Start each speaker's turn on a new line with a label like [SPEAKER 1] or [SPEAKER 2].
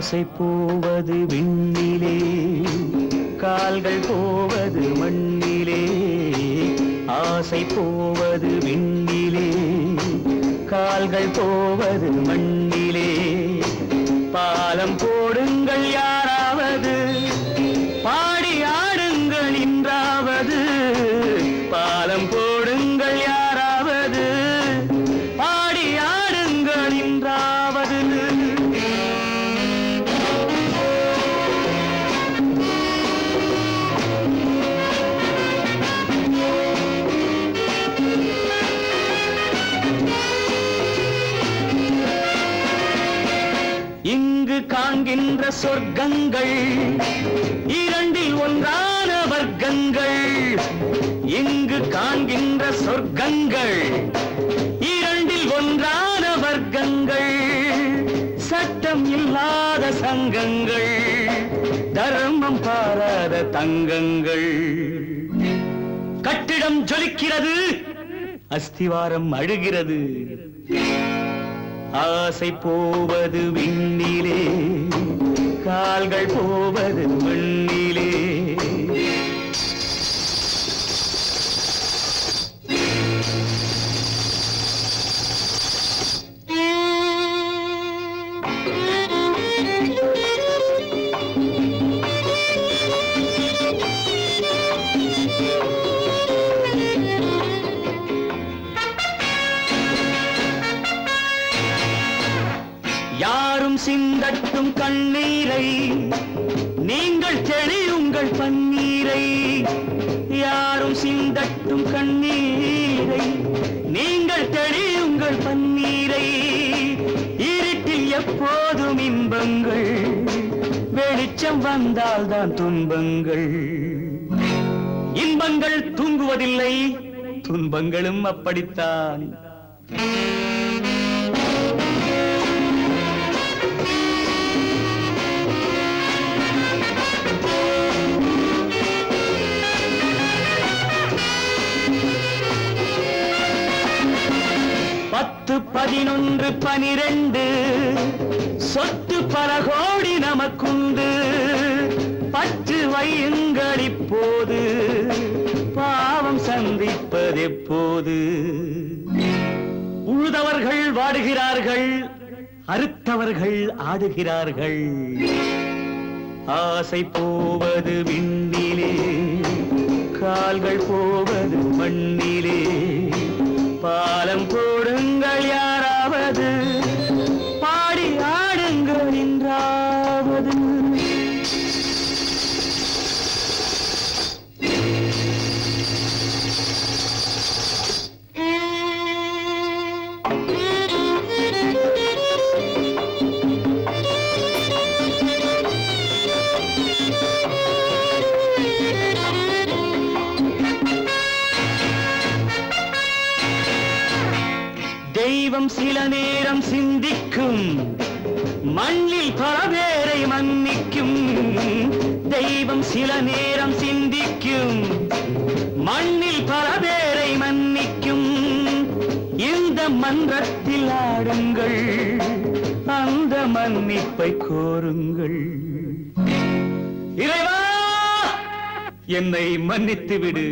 [SPEAKER 1] ஆசை போவது விண்ணிலே, கால்கள் போவது மண்ணிலே. ஆசை போவது விண்ணிலே, கால்கள் போவது மண்ணிலே. பாலம் போடுங்கள் யாராவது, பாடி ஆடுங்கள் இன்றாவது. பாலம் போடுங்கள் யாராவது, பாடி ஆடுங்கள் இன்றாவது. இங்கு காண்கின்ற சொர்க்கங்கள் இரண்டில் ஒன்றான வர்க்கங்கள். இங்கு காண்கின்ற சொர்க்கங்கள் இரண்டில் ஒன்றான வர்க்கங்கள். சட்டம் இல்லாத சங்கங்கள், தர்மம் பாராத தங்கங்கள். கட்டிடம் ஜொலிக்கிறது, அஸ்திவாரம் அழுகிறது. ஆசை போவது விண்ணிலே, கால்கள் போவது மண்ணிலே. யாரும் சிந்தட்டும் கண்ணீரை, நீங்கள் தெளியுங்கள் பன்னீரை. யாரும் சிந்தட்டும் கண்ணீரை, நீங்கள் தெளியுங்கள் பன்னீரை. இருட்டில் எப்போதும் இன்பங்கள், வெளிச்சம் வந்தால்தான் துன்பங்கள். இன்பங்கள் தூங்குவதில்லை, துன்பங்களும் அப்படித்தான். பத்து 11 12 சொத்து பல கோடி நமக்குண்டு. பற்று வையுங்கள் இப்போது, பாவம் சந்திப்பதெப்போது. உழுதவர்கள் வாடுகிறார்கள், அறுத்தவர்கள் ஆடுகிறார்கள். ஆசை போவது விண்ணிலே, கால்கள் போவது மண்ணிலே. பாலம் போடுங்கள் யாராவது, பாடி ஆடுங்கள் என்றாவது. தெய்வம் சில நேரம் சிந்திக்கும், மண்ணில் பல பேரை மன்னிக்கும். தெய்வம் சில நேரம் சிந்திக்கும், மண்ணில் பல பேரை மன்னிக்கும். இந்த மன்றத்தில் ஆடுங்கள், அந்த மன்னிப்பை கோருங்கள். இறைவா, என்னை மன்னித்து விடு.